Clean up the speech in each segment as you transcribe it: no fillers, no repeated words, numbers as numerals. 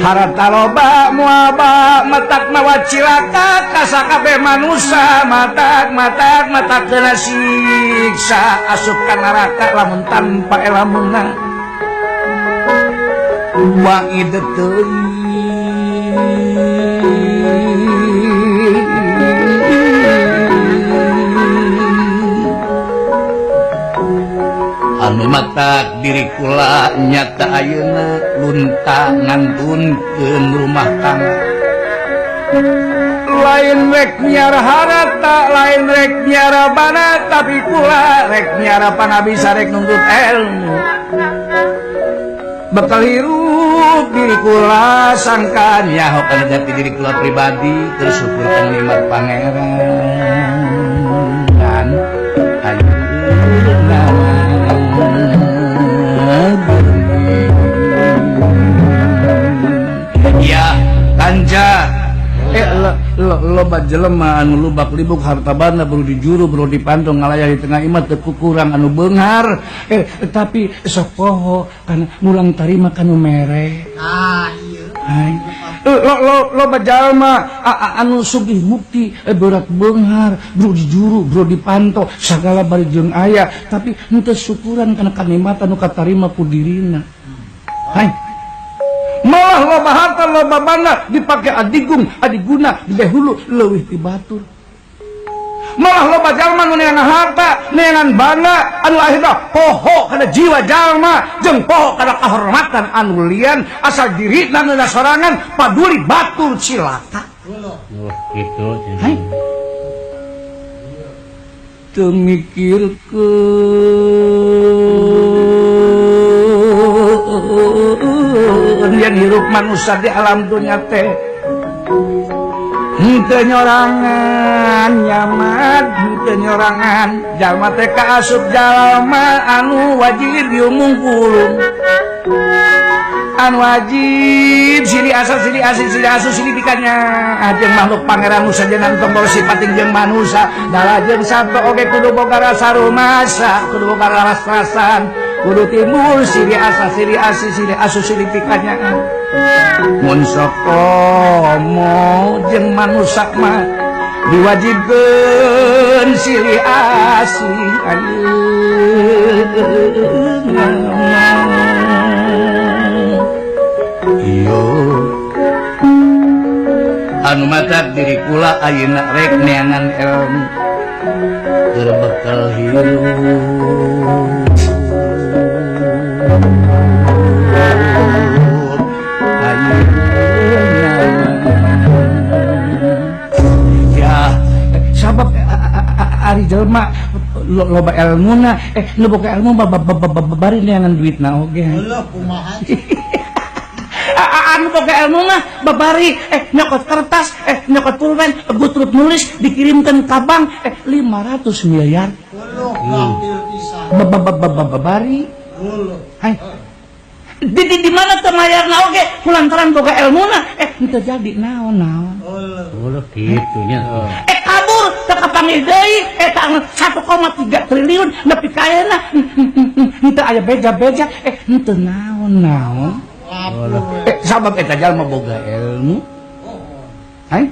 harta loba muaba matak mawa cilaka kasakabe manusia matak kena siksa asup ka neraka lamun tanpa elamunna wa ideuy anu matak diri kula nyata ayeuna lunta ngantunkeun rumah tangga lain rek nyara harata lain rek nyara bana tapi kula rek nyara panabisa rek nuntut ilmu bakal hirup diri kula sangka nyaho kana jati diri kula pribadi terus syukur kana nikmat pangeran dan ayeuna ya kanja loba jelema anu lubak libuk harta banda baru dijuru baru dipantong ngalayahi tengah imat teu kurang anu beunghar tapi sok poho kana mulang tarima kanu mere loba jalma anu sugih mukti berat beunghar baru dijuru baru dipantong sagala bari jeung aya tapi henteu syukuran kana kanikmatan anu katarima ku dirina malah loba harta loba banda dipake adigung adiguna di hulu leuwih ti batur malah loba jalma nu neangan harta neangan banda anu akhirna poho kana jiwa jalma jeung poho kana kahormatan anu lian asal dirina ngeuna sorangan paduli batur cilaka gitu teu mikirkeun yang hirup manusia di alam dunia teh henteu nyorangan nyaman henteu nyorangan jalma teh kaasup jalma anu wajib diumungkulun anu wajib siri asal siri asih siri asu siri pikanya ajeng makhluk pangeran nu sajenan tombol sipating jeung manusia dalajeng sato oge kudu boga rasa rumasa kudu boga ras-rasan kudu timbul siri asa siri asih siri asu siri pikanya mun sakomo jeung manusia mah diwajibkeun siri asih iyo anu matak diri kula ayeuna rek neangan ilmu keur bekal hirup sabab ari jelema loba ilmuna nu boga ilmu bari neangan duitna oge heuh kumaha anu boga ilmu mah babari nyokot kertas nyokot pulpen butrut nulis dikirimkeun ka bank 500 miliar babari hai di mana teu mayarna oge kulantaran boga ilmuna henteu jadi naon-naon kitu nya kabur teu kapanggih deui eta 1,3 triliun nepi ka ayeuna henteu aya beja-beja henteu naon-naon sabab eta jalma boga ilmu hai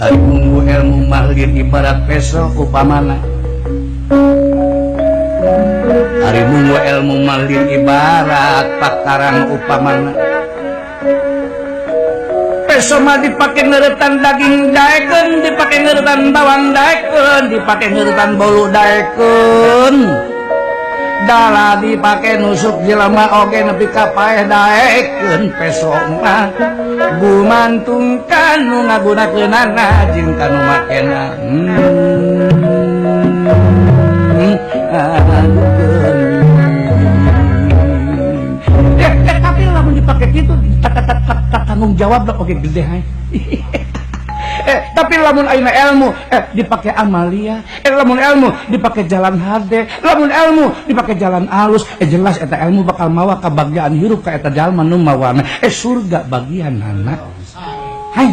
ari munggu ilmu mahlin ibarat peso upamana ari munggu ilmu mahlin ibarat pakaran upamana peso mah dipake ngeuretan daging daekeun dipake ngeuretan bawang daekeun dipake ngeuretan bolu daekeun dala dipake nusuk jelema oge nepi ka paeh daekeun peso mah gumantungkan nu ngagunakeunana jeung kanu makena tapi lamun dipake kitu tanggung jawab oge gede hai tapi lamun ayeuna ilmu dipake amalia lamun ilmu dipake jalan hade lamun ilmu dipake jalan alus jelas eta ilmu bakal mawa kabagyaan hirup ka eta jalma nu mawana surga bagianna hai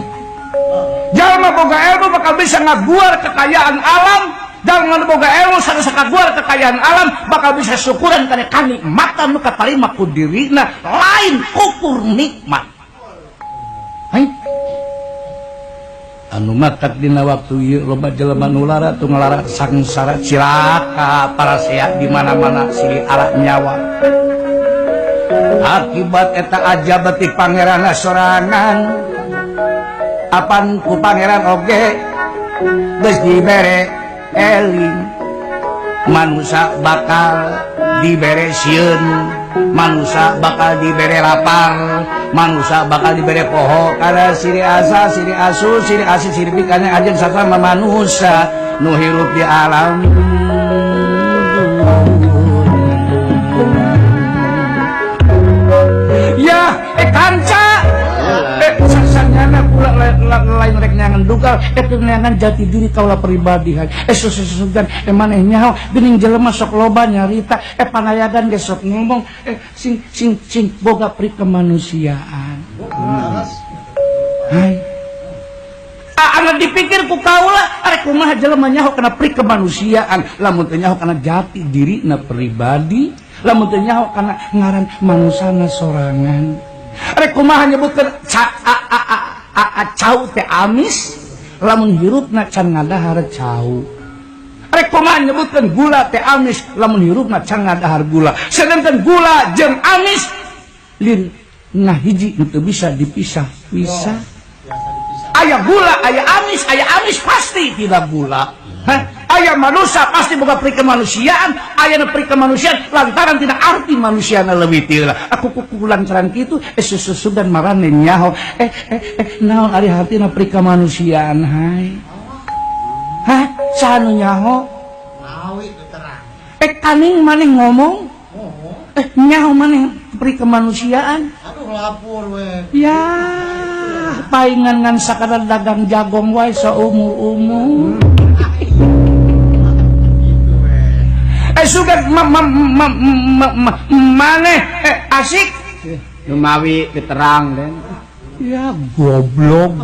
jalma boga ilmu bakal bisa ngaguar kekayaan alam jangan boga ilmu sakaguar kekayaan alam bakal bisa syukuran kana kanikmatan nu katarima ku dirina lain ukur nikmat. Hai anu matak dina waktu ieu loba jelema nu lara tu ngalara sangsara cilaka para sehat di mana-mana silih ara nyawa. Akibat eta aja beti pangeran sorangan apan ku pangeran oge geus dibere eling manusia bakal dibere sieun manusia bakal dibere lapar manusia bakal dibere poho karena siri asa siri asu siri asih siri pikanya aja sasama manusia nu hirup di alam ya kanca sasanyana pula lain rek nyangan dugal itu nyangan jati diri kaula pribadi susugan maneh nyaho geuning jelema sok loba nyarita panayagan ge sok ngomong sing boga pri kemanusiaan. Hai anu dipikir ku kaula arek kumaha jelema nyaho kana pri kemanusiaan lamun teu nyaho kana jati dirina pribadi lamun teu nyaho kana ngaran manusana sorangan. Arek kumaha nyebutkeun cau teh amis lamun hirupna can ngadahar cau. Arek kumaha nyebutkeun gula teh amis lamun hirupna can ngadahar gula. Sedangkan gula jeung amis lin ngahiji teu bisa dipisah-pisah. Aya gula, aya amis pasti tidak gula. Aya manusia pasti boga pri kemanusiaan, aya pri kemanusiaan lantaran tidak arti manusiana leuwih teu. Aku kulantaran kitu susugan marane nyaho naon ari hartina pri kemanusiaan hai. Hah, sanu nyaho? Nawi terang. Kaning maneh ngomong? Nyaho maneh pri kemanusiaan? Aduh lapor we. Ya, paingan ngan sakadar dagang jagong wae saumur-umur. Sudah maneh asik lumawi diterang den ya goblok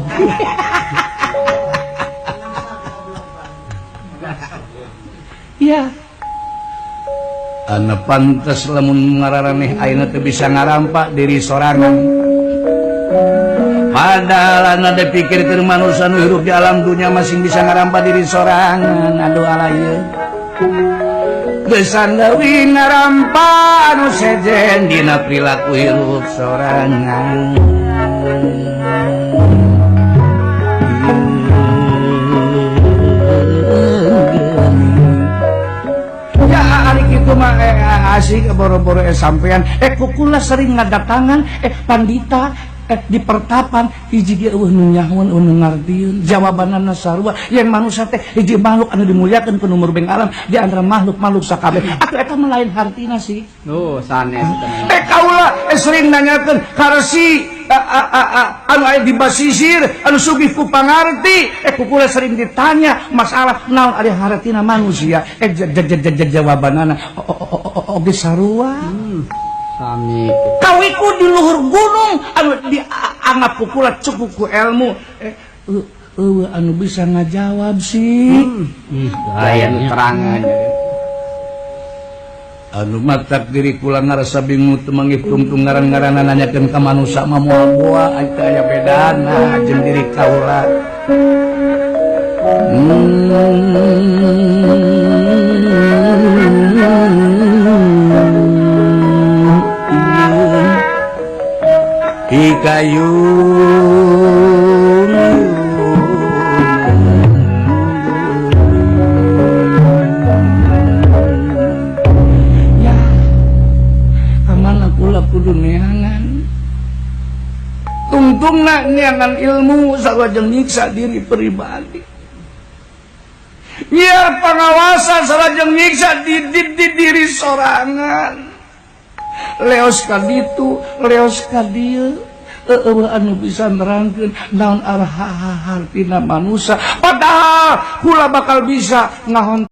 ya anu pantes lamun ngararaneh ayeuna teu bisa ngarampak diri sorangan padahal anu dipikirkeun manusia nu hirup di alam dunia masing bisa ngarampak diri sorangan aduh alaya gesan leuwih ngarampa anu sejen dina perilaku hirup sorangan. Ya ari kitu mah asik boro-boro sampean kukula sering ngadatangan pandita di pertapan hiji ge eueuh nu nyahoan nu ngartieun jawabanana sarua yang manusia teh hiji makhluk anu dimuliakeun ku numur beng alam di antara makhluk-makhluk sakabeh atuh eta mah lain hartina sih sanes kaula sering nanyakeun karsi anu aya di basisir anu sugih ku pangarti kukula sering ditanya masalah naon ari hartina manusia jawabanana oge sarua sami kawiku di luhur gunung anu dianggap kukula cukup ku ilmu anu bisa ngajawab sih aya nu terangan anu matak diri kula ngarasa bingung teu manghitung ngaran-ngaranna nanyakeun ka manusia mah moal aya aya bedana jeung diri kaula Ikayung ya kamana kula kudu neangan tungtungna neangan ilmu sareng nyiksa diri pribadi nyiar pengawasan sareng nyiksa di diri sorangan leos ka ditu leos ka dieu anu bisa nerangkeun naon arah hartina manusia padahal kula bakal bisa ngahon